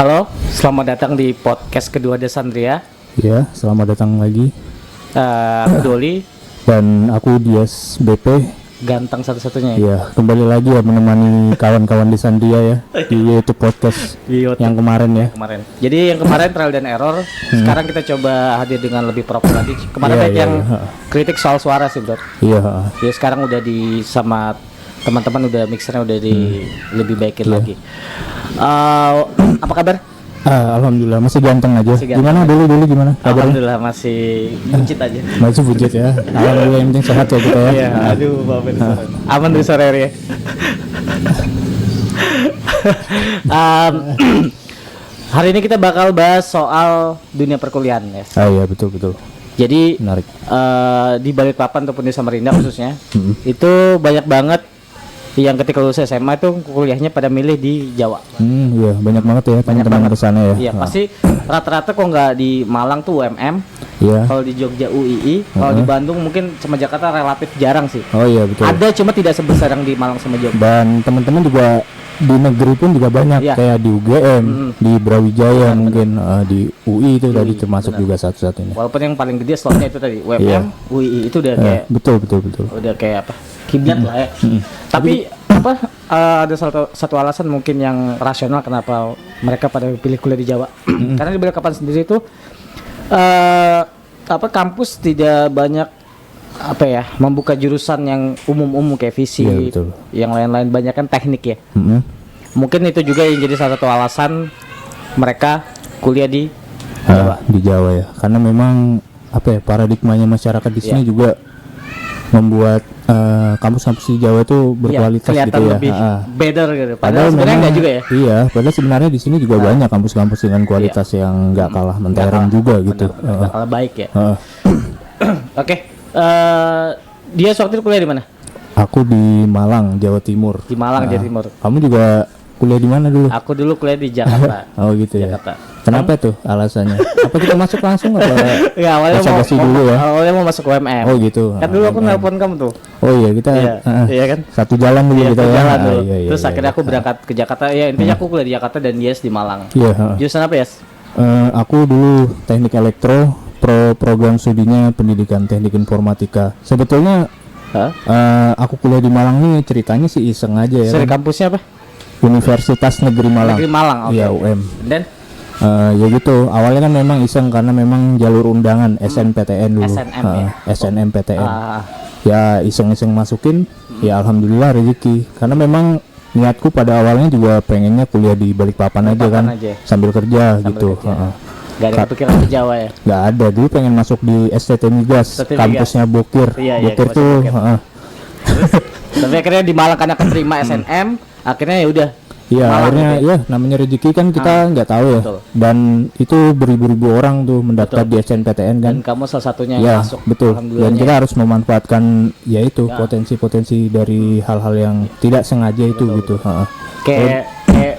Halo, selamat datang di podcast kedua Desandria. Ya, selamat datang lagi. Aku Doli, Dan aku Dias BP. ganteng satu-satunya ya. Ya, kembali lagi ya menemani kawan-kawan di Sandia ya di YouTube podcast Di YouTube. yang kemarin ya. Kemarin. Jadi yang kemarin trial dan error, sekarang kita coba hadir dengan lebih proper lagi. Kemarin Iya, banyak iya, yang iya. kritik soal suara sih, Bro. Iya, Jadi sekarang udah sama teman-teman udah mixernya udah lebih baikin lagi. Apa kabar? Alhamdulillah masih ganteng aja. Masih ganteng. Gimana dulu gimana kabarnya? Alhamdulillah masih buncit aja. Masih puji ya. Alhamdulillah yang penting sehat ya kita ya. Iya, aduh, maafin sore. Aman di sore hari ya. Hari ini kita bakal bahas soal dunia perkuliahan ya. Iya betul. Jadi Menarik. di Balikpapan ataupun di Samarinda khususnya, itu banyak banget yang ketika lulus SMA itu kuliahnya pada milih di Jawa. Iya banyak banget ya teman-teman ke sana ya. Iya, pasti rata-rata kok nggak di Malang tuh UMM, Iya. kalau di Jogja UII, kalau di Bandung mungkin sama Jakarta relatif jarang sih. Oh iya betul. Ada cuma tidak sebesar yang di Malang sama Jogja. Dan teman-teman juga di negeri pun juga banyak Iya. kayak di UGM, di Brawijaya mungkin di UI itu tadi termasuk juga satu-satunya. Walaupun yang paling gede slotnya itu tadi UMM, Iya. UII itu udah kayak Betul. udah kayak apa? Kiblat lah ya. Tapi apa ada satu alasan mungkin yang rasional kenapa mereka pada pilih kuliah di Jawa. Karena di Balikpapan sendiri itu kampus tidak banyak apa ya, membuka jurusan yang umum-umum kayak fisik, Iya, betul. yang lain-lain banyak kan teknik ya. Mm-mm. Mungkin itu juga yang jadi salah satu alasan mereka kuliah di Jawa. Di Jawa ya, karena memang apa ya paradigmanya masyarakat di sini juga membuat kampus-kampus di Jawa itu berkualitas kelihatan gitu ya. lebih better gitu. Padahal sebenarnya memang- enggak juga ya. Iya, padahal sebenarnya di sini juga banyak kampus-kampus dengan kualitas yang nggak kalah mentereng juga gitu. Nggak kalah baik ya. Heeh. Oke. Dia waktu itu kuliah di mana? Aku di Malang, Jawa Timur. Di Malang, Jawa Timur. Kamu juga kuliah di mana dulu? Aku dulu kuliah di Jakarta. Oh gitu ya. Jakarta. Kenapa tuh alasannya? Apa kita masuk langsung atau Ya, awalnya basa-basi dulu ya? awalnya mau masuk UMM. Oh gitu. Kan dulu aku nelpon kamu tuh. Oh iya kita Iya kan? satu jalan dulu Iya, kita ya. jalan dulu. Iya, Terus akhirnya aku berangkat ke Jakarta. Ya, intinya aku kuliah di Jakarta dan Yes di Malang. Iya. Jurusan apa, Yes? Aku dulu teknik elektro, program studinya pendidikan teknik informatika. Sebetulnya aku kuliah di Malang nih ceritanya sih iseng aja ya. Dari Kan? kampusnya apa? Universitas Negeri Malang. Negeri Malang. Oke. Iya UM. Dan Ya gitu. Awalnya kan memang iseng karena memang jalur undangan SNPTN dulu. SNM ya? SNMPTN. ah, Ya iseng-iseng masukin. Ya alhamdulillah rezeki. Karena memang niatku pada awalnya juga pengennya kuliah di Balikpapan aja kan, aja. sambil kerja gitu. kerja. Gak ada kepikiran ke Jawa ya? Nggak ada, dulu pengen masuk di STT Migas, STT Migas. kampusnya Bokir. Iya, Bokir kampusnya tuh Bokir. Tapi akhirnya di Malang karena keterima SNM, akhirnya ya udah. Iya Malang akhirnya gitu ya namanya rezeki kan kita nggak tahu ya. Betul. Dan itu beribu-ribu orang tuh mendaftar di SNPTN kan. Dan kamu salah satunya Ya yang masuk. betul. Dan Alhamdulillahnya. kita harus memanfaatkan ya itu potensi-potensi dari hal-hal yang tidak sengaja itu gitu. Kayak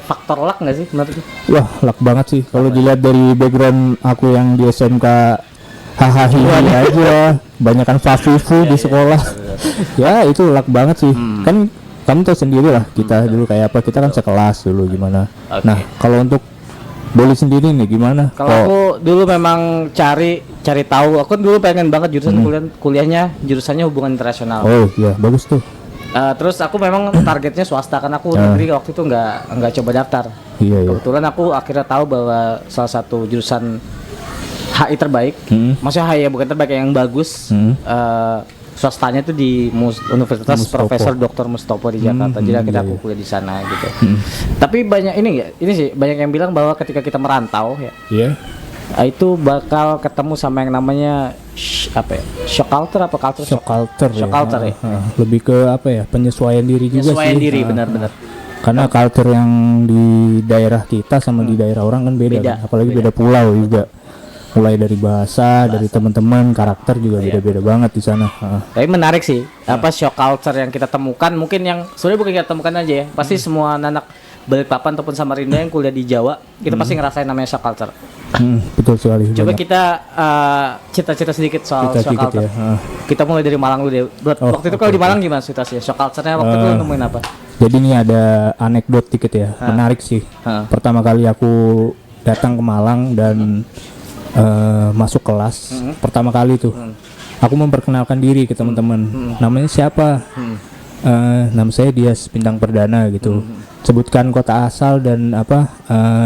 faktor luck nggak sih menurut lu? Wah luck banget sih kalau dilihat dari background aku yang di SMK hahaha aja banyakan fafifu di sekolah. Ya itu luck banget sih. Kan kamu tahu sendiri lah kita dulu kayak apa, kita kan sekelas dulu gimana. Oke. Nah kalau untuk Doli sendiri nih gimana? Kalau aku dulu memang cari tahu. Aku dulu pengen banget jurusan kuliahnya jurusannya hubungan internasional. Oh iya bagus tuh. Terus aku memang targetnya swasta karena aku negeri waktu itu nggak coba daftar. Iya. Kebetulan aku akhirnya tahu bahwa salah satu jurusan HI terbaik, maksudnya HI ya bukan terbaik yang bagus, swastanya itu di Universitas Mustopo. Profesor Dr. Mustopo di Jakarta. Jadi akhirnya aku kuliah di sana gitu. Tapi banyak ini sih banyak yang bilang bahwa ketika kita merantau ya, Iya. itu bakal ketemu sama yang namanya shock culture apa culture shock? Shock culture ya. ya. Lebih ke apa ya penyesuaian diri juga Penyesuaian sih. diri benar-benar. Karena culture yang di daerah kita sama di daerah orang kan beda. Beda, Kan? Apalagi beda pulau juga. Mulai dari bahasa, dari teman-teman, karakter juga beda-beda banget di sana. Tapi menarik sih, apa shock culture yang kita temukan, mungkin yang sebenarnya bukan kita temukan aja ya. Pasti semua anak Balikpapan ataupun Samarinda yang kuliah di Jawa, kita pasti ngerasain namanya shock culture. Betul sekali. Coba banyak. kita cerita-cerita sedikit soal Kita shock sedikit culture. ya. Kita mulai dari Malang dulu deh. Waktu itu kalau di Malang gimana situasinya? Shock culture-nya waktu itu lu nemuin apa? Jadi ini ada anekdot dikit ya, menarik sih. Pertama kali aku datang ke Malang dan masuk kelas, pertama kali tuh, aku memperkenalkan diri ke teman-teman. Namanya siapa? Nama saya Dias Bintang Perdana gitu. Sebutkan kota asal dan apa,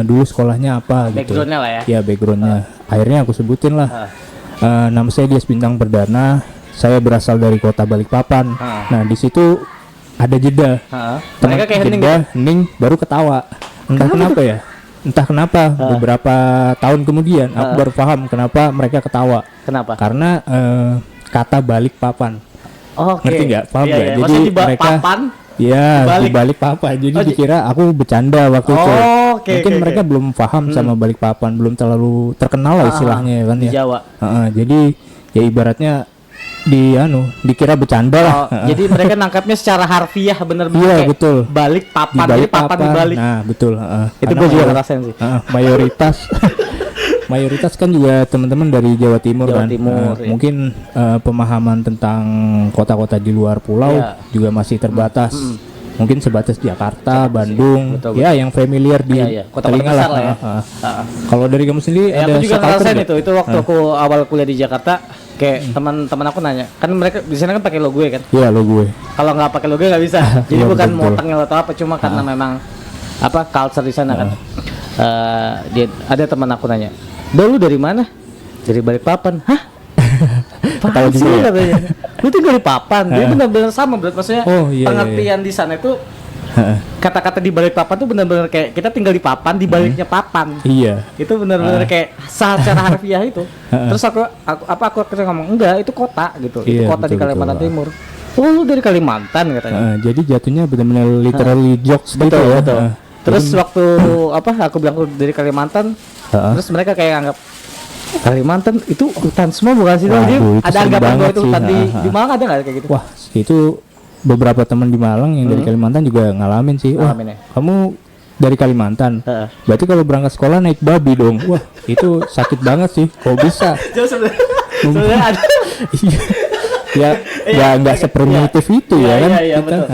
dulu sekolahnya apa gitu. Backgroundnya lah ya. Ya backgroundnya. Akhirnya aku sebutin lah. Nama saya Dias Bintang Perdana. Saya berasal dari kota Balikpapan. Nah di situ ada jeda. Mereka kayak hening jeda, hening, baru ketawa. Entah kenapa ya. Entah kenapa beberapa tahun kemudian aku baru paham kenapa mereka ketawa. Kenapa? Karena kata Balikpapan. Oke. Ngerti nggak? Paham nggak? Jadi Maksudnya di mereka papan. ya di Balikpapan. Jadi dikira aku bercanda waktu itu. Mungkin mereka belum paham sama Balikpapan, belum terlalu terkenal lah istilahnya kan di ya. Jawa. Jadi ya ibaratnya dikira bercanda lah. Jadi mereka nangkapnya secara harfiah bener-bener Iya kayak betul. balik papan, Di jadi papan dibalik. Nah betul. Itu Karena gue juga ngerasain sih. mayoritas kan juga teman-teman dari Jawa Timur Jawa kan. Timur, ya. Mungkin pemahaman tentang kota-kota di luar pulau juga masih terbatas. Mungkin sebatas Jakarta, Bandung, betul. ya yang familiar di Kota-kota telinga besar lah. lah ya. Kalau dari kamu sendiri Ya, ada aku juga shock culture ngerasain nggak? itu waktu aku awal kuliah di Jakarta, kayak teman-teman aku nanya, kan mereka di sana kan pakai logo ya kan? Iya lo gue. Kalau nggak pakai logo nggak bisa. Jadi Iya, bukan betul. mau tengil atau apa, cuma karena memang apa culture di sana kan. Ada teman aku nanya, "Lu dari mana?" "Dari Balikpapan." "Hah? Apaan sih?" katanya. "Lu tinggal di Papan." Dia benar-benar sama berarti maksudnya pengertian di sana itu kata-kata di Balikpapan tuh benar-benar kayak kita tinggal di papan, di baliknya papan. Iya. Itu benar-benar kayak secara harfiah itu. Terus aku akhirnya ngomong, "Enggak, itu kota gitu. Itu Iya, kota di betul, Kalimantan betul. Timur." "Oh, lu dari Kalimantan," katanya. Jadi jatuhnya benar-benar literally jokes gitu ya. Betul. Terus waktu aku bilang aku dari Kalimantan, terus mereka kayak anggap Kalimantan itu hutan semua bukan sih? Jadi Waduh, itu ada serem anggapan bahwa banget itu sih. hutan di Malang ada nggak kayak gitu? Wah, itu beberapa teman di Malang yang dari Kalimantan juga ngalamin sih. Wah, Ngalamin ya? kamu dari Kalimantan. Berarti kalau berangkat sekolah naik babi dong. Wah, itu sakit banget sih. Kok bisa? Sebenarnya ada. Ya nggak seprimitif itu ya kan? Iya, Kita, betul.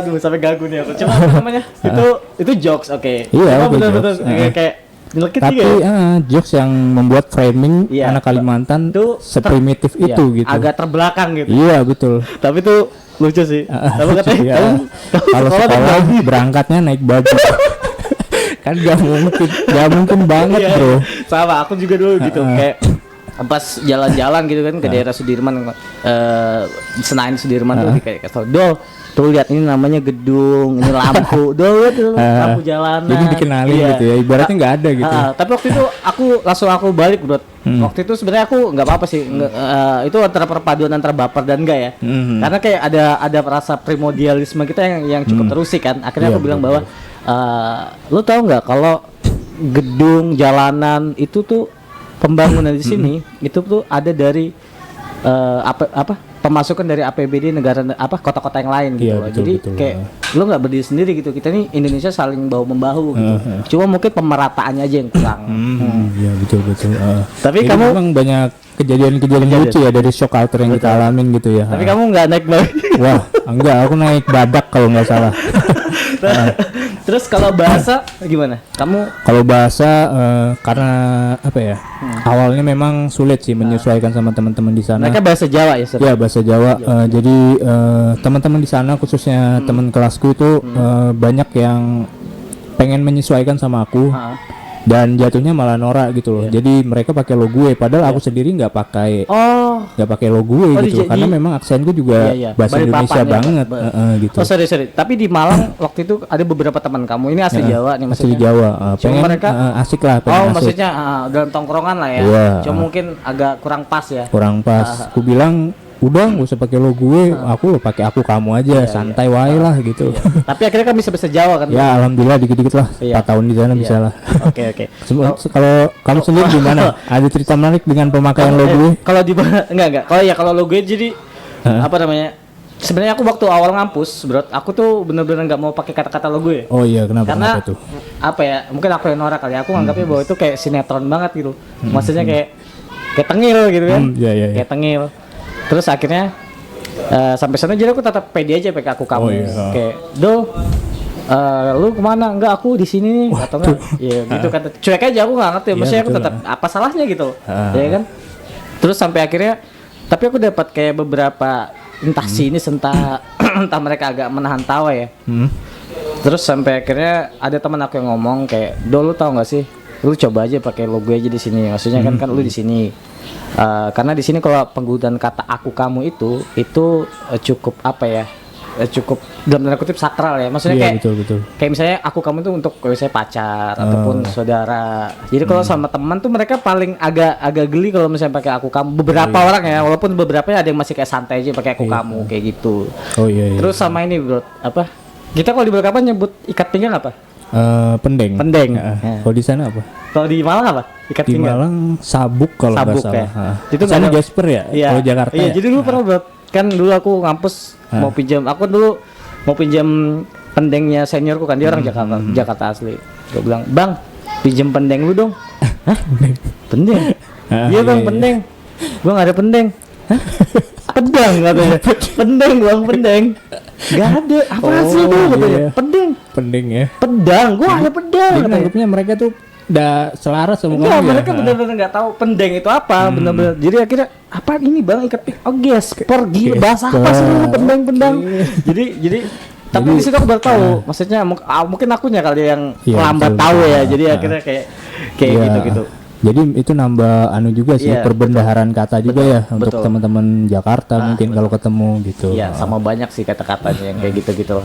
Aduh sampai gagu nih aku. Cuma apa namanya? Itu jokes, oke. Iya, Cuma oke, benar-benar jokes. kayak nyelekit tapi juga ya. jokes yang membuat framing Iya, anak Kalimantan itu seprimitif Iya, itu gitu. agak terbelakang gitu. Iya betul. Tapi itu lucu sih. Kamu katanya Iya. kamu Kalau sekolah naik sekolah babi. berangkatnya naik babi. Kan gak mungkin banget Iya, bro. sama aku juga dulu gitu kayak pas jalan-jalan gitu kan ke daerah Sudirman, Senayan Sudirman tuh kayak kasih tau, tuh lihat ini namanya gedung, ini lampu, lihat tuh lampu jalanan. Jadi dikenalin gitu ya, ibaratnya nggak ada gitu. Tapi waktu itu aku balik bro. Waktu itu sebenarnya aku nggak apa-apa sih, itu antara perpaduan antara baper dan enggak ya. Karena kayak ada rasa primordialisme kita yang cukup terusik kan. Akhirnya aku bilang bahwa lu tahu nggak kalau gedung jalanan itu tuh pembangunan di sini itu tuh ada dari pemasukan dari APBD negara kota-kota yang lain gitu Iya, loh. betul, Jadi betul. kayak lu nggak berdiri sendiri gitu. Kita nih Indonesia saling bahu membahu gitu. Cuma mungkin pemerataannya aja yang kurang. Iya betul. Tapi Jadi kamu memang banyak kejadian lucu ya dari shock culture yang kita alamin gitu ya. tapi kamu nggak naik babi. Wah, enggak, aku naik badak kalau nggak salah. Terus kalau bahasa gimana? Kamu Kalau bahasa karena apa ya? Awalnya memang sulit sih menyesuaikan sama teman-teman di sana. mereka bahasa Jawa ya, Sir? Ya bahasa Jawa. Jadi teman-teman di sana khususnya teman kelasku itu banyak yang pengen menyesuaikan sama aku. Dan jatuhnya malah norak gitu loh. Jadi mereka pakai lo gue, padahal aku sendiri nggak pakai lo gue gitu. Karena memang aksenku juga bahasa Indonesia banget gitu. Oh sorry. Tapi di Malang waktu itu ada beberapa teman kamu. Ini asli Jawa nih maksudnya. Asli Jawa. Cuma Pengen mereka asik lah. Pengen asik. maksudnya dalam tongkrongan lah ya. Iya. Cuma mungkin agak kurang pas ya. Kurang pas. Aku bilang udah nggak usah pakai lo gue, aku lo pakai aku kamu aja, santai wae lah gitu. Tapi akhirnya kan bisa bahasa Jawa kan? Ya alhamdulillah dikit-dikit lah. 4 tahun di sana bisa lah. Oke. Kalau kamu sendiri gimana? Ada cerita menarik dengan pemakaian lo gue? Kalau di enggak. Kalau lo gue jadi apa namanya? Sebenarnya aku waktu awal ngampus, bro, aku tuh bener-bener nggak mau pakai kata-kata lo gue. Oh iya, kenapa tuh? Apa ya? Mungkin aku yang norak kali. Aku nganggapnya bahwa itu kayak sinetron banget gitu. Maksudnya kayak tengil gitu kan? Iya. Kayak tengil. Terus akhirnya sampai sana jadi aku tetap pede aja pakai aku kamu. Oh, iya. Kayak lu kemana? Enggak, aku di sini atau enggak? Iya gitu kan. Cuek aja, aku nggak ngerti. Maksudnya aku betul, tetap apa salahnya gitu, ya kan? Terus sampai akhirnya, tapi aku dapat kayak beberapa entah sini entah entah mereka agak menahan tawa ya. Terus sampai akhirnya ada teman aku yang ngomong kayak, "Do, lu tahu nggak sih? Lu coba aja pakai logo aja di sini." Maksudnya kan lu di sini. Karena di sini kalau penggunaan kata aku kamu itu cukup apa ya? Cukup dalam tanda kutip sakral ya. Maksudnya kayak betul. kayak misalnya aku kamu itu untuk misalnya pacar ataupun saudara. Jadi kalau sama teman tuh mereka paling agak geli kalau misalnya pakai aku kamu. Beberapa orang ya, walaupun beberapa ada yang masih kayak santai aja pakai aku kamu kayak gitu. Oh iya. Terus sama ini bro, apa? Kita kalau di Balikpapan nyebut ikat pinggang apa? Pendeng. Kalau di sana apa? Kalau di Malang apa? Ikat Di pinggang. Malang sabuk kalau nggak Sabuk salah. ya. Itu Itu sana nggak ada- Jasper ya? Iya. Kalau Jakarta Iya, ya? jadi dulu pernah bro, kan dulu aku ngampus mau pinjam. Aku dulu mau pinjam pendengnya seniorku kan, dia orang Jakarta asli. Gue bilang, "Bang, pinjam pendeng lu dong." "Hah? Pendeng?" "Iya bang, iya. pendeng." "Gua nggak ada pendeng." "Hah? Pedang," katanya. "Pendeng bang, pendeng." "Gak ada, apa sih itu?" katanya. iya. "Pendeng." Pendeng ya. "Pedang, gua ada pedang." Jadi katanya. nanggapnya mereka tuh udah selaras sama Enggak, kamu ya? mereka benar-benar nggak tahu pendeng itu apa, benar-benar. Jadi akhirnya apa ini bang ikat ping? Oh gesper, gila bahasa apa sih lu pendeng-pendeng? Jadi tapi di situ aku baru tahu, maksudnya mungkin akunya kali yang Iya, lambat betul, tahu betul. ya. Jadi akhirnya kayak Iya. gitu-gitu. Jadi itu nambah anu juga sih, Iya, perbendaharaan kata juga ya untuk betul. teman-teman Jakarta mungkin kalau ketemu gitu. Iya, sama banyak sih kata-katanya yang kayak gitu-gitu.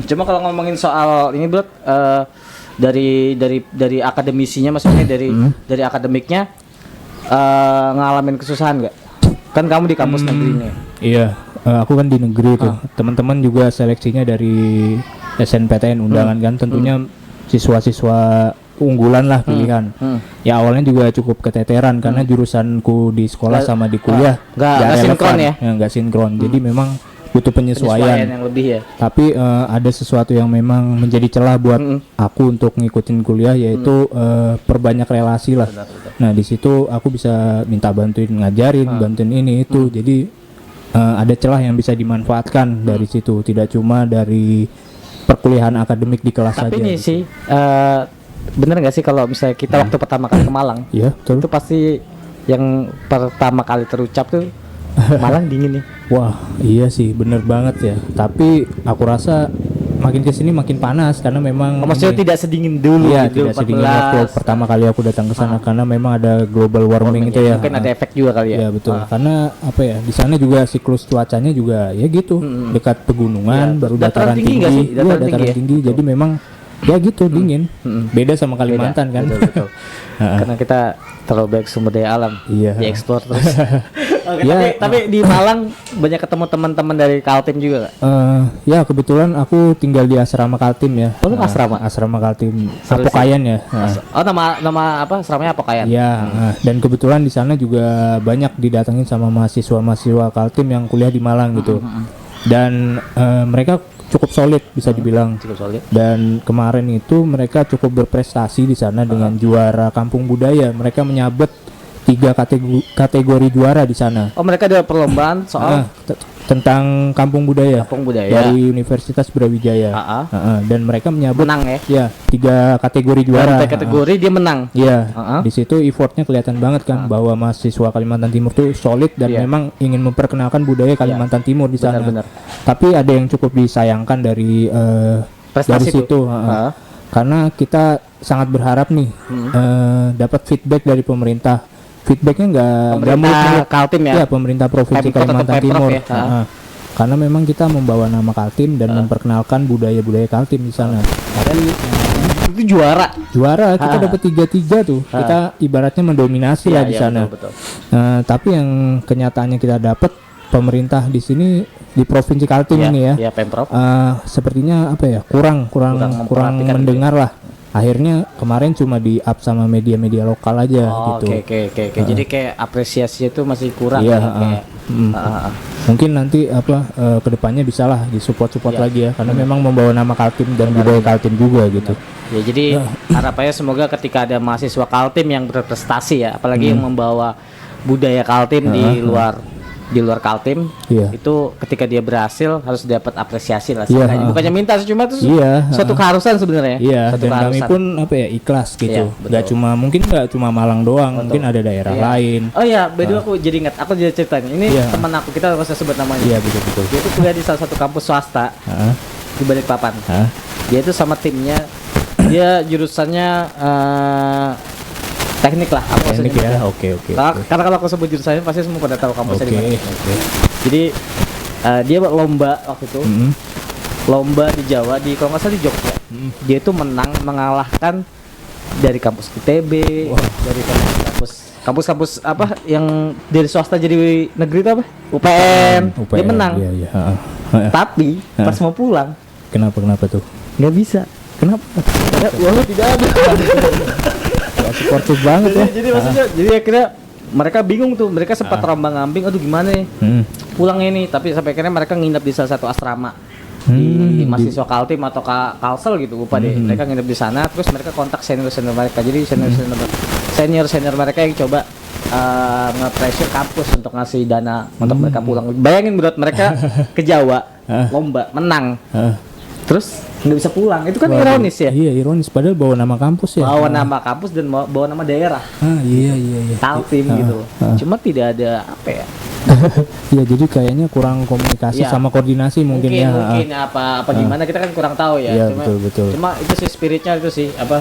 Cuma kalau ngomongin soal ini Bro, dari akademisinya, maksudnya dari akademiknya, ngalamin kesusahan nggak? Kan kamu di kampus negeri nih. Iya, aku kan di negeri tuh. Teman-teman juga seleksinya dari SNPTN undangan kan, tentunya siswa-siswa unggulan lah pilihan. Ya awalnya juga cukup keteteran karena jurusanku di sekolah sama di kuliah nggak relevan. sinkron ya? Nggak sinkron. Jadi memang butuh penyesuaian. Yang lebih ya. Tapi ada sesuatu yang memang menjadi celah buat aku untuk ngikutin kuliah, yaitu perbanyak relasi lah. Nah di situ aku bisa minta bantuin ngajarin, bantuin ini itu. Jadi ada celah yang bisa dimanfaatkan dari situ, tidak cuma dari perkuliahan akademik di kelas saja. Tapi ini sih bener nggak sih kalau misalnya kita waktu pertama kali ke Malang, Iya betul. itu pasti yang pertama kali terucap tuh Malang dingin nih. Wah iya sih bener banget ya. Tapi aku rasa makin kesini makin panas karena memang Maksudnya tidak sedingin dulu Iya, gitu, tidak sedingin waktu pertama kali aku datang ke sana karena memang ada global warming itu ya. Mungkin ada efek juga kali ya. Ya betul. Karena apa ya? Di sana juga siklus cuacanya juga ya gitu, dekat pegunungan, Iya, baru dataran dataran tinggi tinggi. nggak sih? Iya, Dataran tinggi dataran ya? tinggi. Jadi memang ya gitu dingin. Beda sama Kalimantan kan. Betul. Karena kita terlalu baik sumber daya alam. Iya. Dieksplor terus. Oke, Ya. tapi di Malang banyak ketemu teman-teman dari Kaltim juga gak? Ya kebetulan aku tinggal di asrama Kaltim ya. Oh, lu asrama? Asrama Kaltim Seru Apokayan ya. Oh, nama apa? Asramanya Apokayan. Ya, dan kebetulan di sana juga banyak didatengin sama mahasiswa-mahasiswa Kaltim yang kuliah di Malang gitu. Dan mereka cukup solid bisa dibilang. Cukup solid. Dan kemarin itu mereka cukup berprestasi di sana dengan juara kampung budaya. Mereka menyabet 3 kategori juara di sana. Oh, mereka ada perlombaan soal Tentang kampung budaya. kampung budaya. Dari Universitas Brawijaya. Dan mereka menyabet Menang ya. ya 3 kategori juara. Dalam kategori dia menang. Iya, di situ effortnya kelihatan banget kan bahwa mahasiswa Kalimantan Timur tuh solid dan memang ingin memperkenalkan budaya Kalimantan Timur di sana. Benar-benar. Tapi ada yang cukup disayangkan dari Prestasi situ, karena kita sangat berharap nih dapat feedback dari pemerintah. Feedbacknya nggak Pemerintah Kaltim ya. Ya, pemerintah provinsi Pemkot atau Kalimantan Pemprov Timur. ya? Karena memang kita membawa nama Kaltim dan memperkenalkan budaya-budaya Kaltim di sana. Tapi Itu juara. juara kita dapat 3-3 tuh. Kita ibaratnya mendominasi lah di sana. Betul. Tapi yang kenyataannya kita dapat pemerintah di sini di provinsi Kaltim ini ya. Iya, Pemprov. Sepertinya apa ya? Kurang memperhatikan mendengar lah. Akhirnya kemarin cuma di up sama media-media lokal aja gitu. Oke. Jadi kayak apresiasi itu masih kurang Iya, ya, kayak. Mungkin nanti kedepannya bisa lah disupport lagi ya karena memang membawa nama Kaltim dan budaya Kaltim juga gitu. Ya jadi harapannya semoga ketika ada mahasiswa Kaltim yang berprestasi ya, apalagi yang membawa budaya Kaltim di luar di luar Kaltim, Iya. itu ketika dia berhasil harus dapat apresiasi lah. Iya, Sebenarnya. Bukannya minta sih, cuma itu Iya, suatu keharusan sebenarnya. Iya, Suatu dan kami keharusan. pun apa ya ikhlas Iya, gitu. betul. Nggak cuma Malang doang, Betul. mungkin ada daerah Iya. lain. Oh iya, by the way aku jadi ingat, aku jadi ceritain. Ini Iya. teman aku, kita nggak usah sebut namanya. Iya betul. Dia itu kuliah di salah satu kampus swasta Heeh. di Balikpapan. Hah? Dia itu sama timnya, dia jurusannya teknik lah. Aku nggak usah Teknik nyebut ya. ya. Oke. Karena kalau aku sebut jurusannya pasti semua pada tahu kampusnya di mana. Oke. Jadi dia lomba waktu itu, Mm-mm. lomba di Jawa, di kalau nggak salah di Jogja. Dia itu menang, mengalahkan dari kampus ITB, Wah. dari kampus apa yang dari swasta jadi negeri itu apa? UPN. Dia menang. Iya. Tapi pas mau pulang Kenapa tuh? nggak bisa. Kenapa? Karena uangnya tidak ada. Gak supportif banget ya. Jadi maksudnya, jadi akhirnya mereka bingung tuh, mereka sempat rombang-ambing, aduh gimana nih pulang ini, tapi sampai akhirnya mereka nginep di salah satu asrama di mahasiswa Kaltim atau Kalsel gitu, lupa deh. Mereka nginep di sana, terus mereka kontak senior mereka, jadi senior mereka yang coba nge-pressure kampus untuk ngasih dana untuk mereka pulang. Bayangin bro, mereka ke Jawa lomba menang, terus nggak bisa pulang, itu kan ironis ya. Iya ironis, padahal bawa nama kampus ya. Bawa nama kampus dan bawa nama daerah Iya. Kaltim gitu. Cuma tidak ada apa ya? Iya jadi kayaknya kurang komunikasi Iya. sama koordinasi mungkin ya. Mungkin apa gimana kita kan kurang tahu ya. Iya, Cuma, betul. Cuma itu sih spiritnya itu sih apa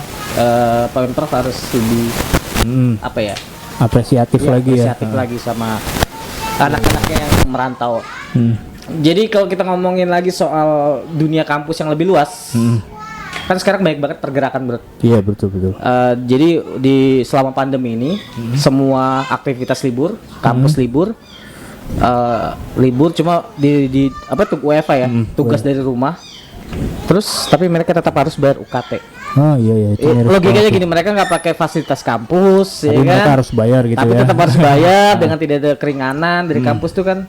Pemprov harus lebih apa ya? Apresiatif Iya, lagi ya. apresiatif lagi sama anak-anaknya yang merantau. Jadi kalau kita ngomongin lagi soal dunia kampus yang lebih luas, kan sekarang banyak banget pergerakan bro. Iya betul. Jadi di selama pandemi ini semua aktivitas libur, kampus libur, libur cuma di apa tuh WFA ya, tugas dari rumah. Terus tapi mereka tetap harus bayar UKT. Oh iya itu harus Logikanya tahu. gini, mereka nggak pakai fasilitas kampus, Tapi ya mereka kan? harus bayar gitu Tapi ya. tetap harus bayar dengan tidak ada keringanan dari kampus tuh kan.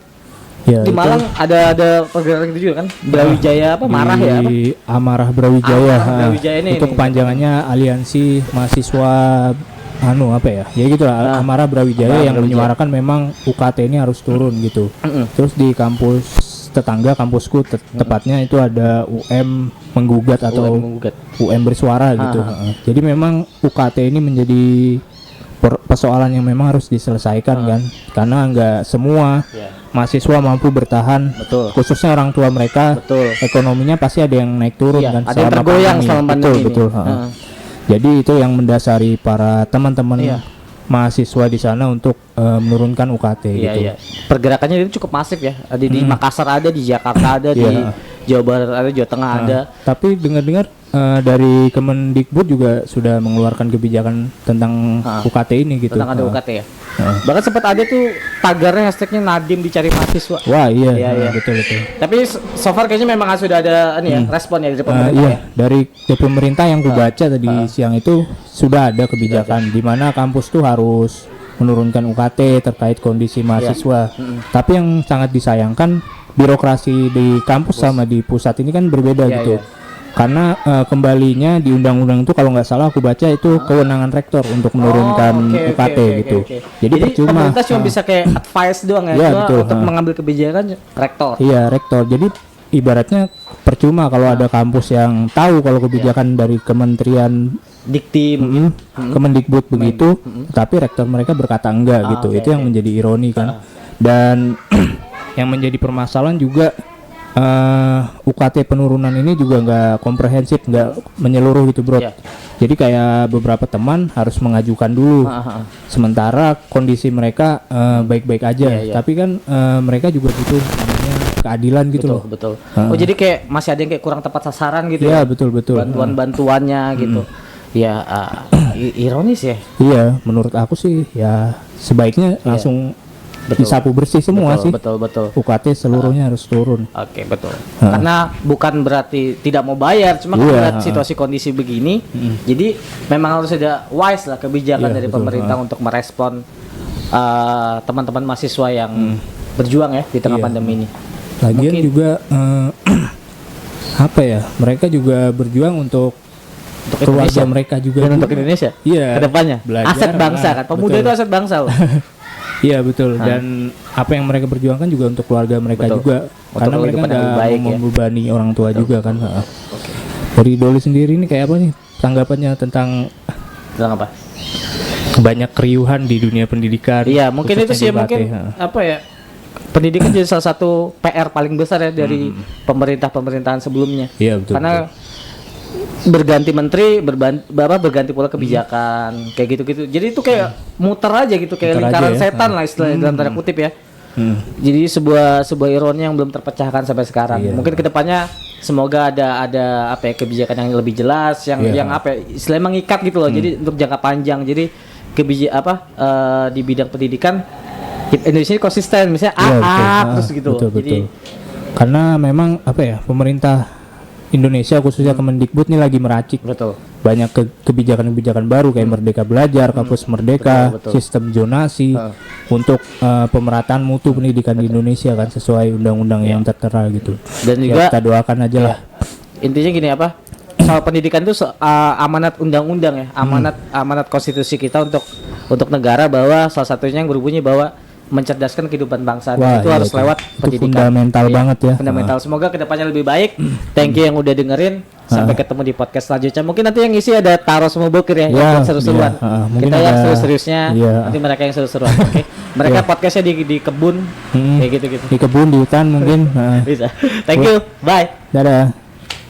Ya, Di itu Malang ada pergerakan gitu juga kan, Brawijaya apa marah di ya apa? Amarah Brawijaya. Amarah Brawijaya ini Itu kepanjangannya Aliansi Mahasiswa apa ya? Ya gitulah Amarah Brawijaya yang Brawijaya. menyuarakan memang UKT ini harus turun gitu. Terus di kampus tetangga kampusku tepatnya itu ada UM menggugat atau menggugat. UM bersuara gitu. Jadi memang UKT ini menjadi persoalan yang memang harus diselesaikan kan, karena nggak semua mahasiswa mampu bertahan. Betul. Khususnya orang tua mereka, Betul. ekonominya pasti ada yang naik turun Iya, kan. ada yang tergoyang selama pandemi ini. Betul. Jadi itu yang mendasari para teman-teman Iya. mahasiswa di sana untuk menurunkan UKT Iya, gitu. iya. Pergerakannya itu cukup masif ya. Ada di Makassar ada, di Jakarta ada, di Iya. Jawa Barat ada, Jawa Tengah ada. Tapi dengar-dengar dari Kemendikbud juga sudah mengeluarkan kebijakan tentang UKT ini gitu. Tentang ada UKT ya. Bahkan sempat ada tuh tagarnya hashtagnya Nadiem dicari mahasiswa. Wah iya, Iya. betul. Tapi so far kayaknya memang sudah ada ini ya, respon ya dari pemerintah. Iya, Ya. dari pemerintah yang ku baca tadi siang itu sudah ada kebijakan di mana kampus tuh harus menurunkan UKT terkait kondisi mahasiswa. Tapi yang sangat disayangkan birokrasi di kampus sama di pusat ini kan berbeda Iya, gitu. iya. Karena kembalinya di undang-undang itu kalau nggak salah aku baca itu kewenangan rektor untuk menurunkan Oke, UKT oke, gitu. oke. Jadi percuma. pemerintah cuma bisa kayak advice doang ya, Iya, cuma betul. untuk mengambil kebijakan rektor. Iya, rektor. Jadi ibaratnya percuma kalau ada kampus yang tahu kalau kebijakan dari kementerian Diktim. Kemendikbud begitu, tapi rektor mereka berkata enggak gitu. oke, Itu yang menjadi ironi kan. Dan yang menjadi permasalahan juga UKT penurunan ini juga nggak komprehensif, nggak menyeluruh gitu bro. Iya. Jadi kayak beberapa teman harus mengajukan dulu. Sementara kondisi mereka baik-baik aja, Iya, iya. tapi kan mereka juga butuh namanya keadilan gitu loh. Betul. Oh jadi kayak masih ada yang kayak kurang tepat sasaran gitu Iya ya. betul. Bantuan-bantuannya gitu. Ya ironis ya. Iya, menurut aku sih ya sebaiknya langsung disapu bersih semua sih. Betul. UKT seluruhnya harus turun. Oke, betul. Karena bukan berarti tidak mau bayar, cuma Iya, karena situasi kondisi begini, jadi memang harus ada wise lah kebijakan Iya, dari betul, pemerintah untuk merespon teman-teman mahasiswa yang berjuang ya di tengah Iya. pandemi ini. Lagian Mungkin- juga apa ya? Mereka juga berjuang untuk keluarga Indonesia. mereka juga. Dan untuk Indonesia Iya. kedepannya Belajar aset bangsa lah, kan, pemuda betul. itu aset bangsa loh. Iya betul. Dan apa yang mereka perjuangkan juga untuk keluarga mereka juga, karena mereka nggak membebani orang tua juga kan. Oke. Dari Doli sendiri ini kayak apa nih tanggapannya tentang apa? Banyak keriuhan di dunia pendidikan. Iya, mungkin itu sih mungkin apa ya? Pendidikan jadi salah satu PR paling besar ya dari pemerintahan sebelumnya. Iya betul. Karena berganti menteri, berganti pola kebijakan, kayak gitu-gitu. Jadi itu kayak muter aja gitu, kayak lingkaran setan lah istilahnya dalam tanda kutip ya. Jadi sebuah ironi yang belum terpecahkan sampai sekarang. Mungkin kedepannya semoga ada apa ya, kebijakan yang lebih jelas, yang apa ya, istilahnya mengikat gitu loh. Jadi untuk jangka panjang. Jadi di bidang pendidikan Indonesia ini konsisten, misalnya terus gitu. Betul. Jadi karena memang apa ya, pemerintah Indonesia khususnya Kemendikbud ini lagi meracik banyak kebijakan-kebijakan baru kayak Merdeka Belajar, Kampus Merdeka, sistem zonasi untuk pemerataan mutu pendidikan di Indonesia kan sesuai undang-undang yang tertera gitu. Dan juga kita doakan aja lah. Intinya gini apa? Soal pendidikan itu amanat undang-undang ya, amanat konstitusi kita untuk negara, bahwa salah satunya yang berbunyi bahwa mencerdaskan kehidupan bangsa. Itu harus lewat pendidikan. Fundamental banget ya. Fundamental. Semoga kedepannya lebih baik. Thank you yang udah dengerin. Sampai ketemu di podcast selanjutnya. Mungkin nanti yang isi ada Taro sama Bokir ya, yang seru-seruan. Kita yang serius-seriusnya, nanti mereka yang seru-seruan. Oke. Mereka podcastnya di kebun, kayak gitu-gitu. Di kebun, di hutan mungkin. Bisa. Thank you. Bye. Dadah.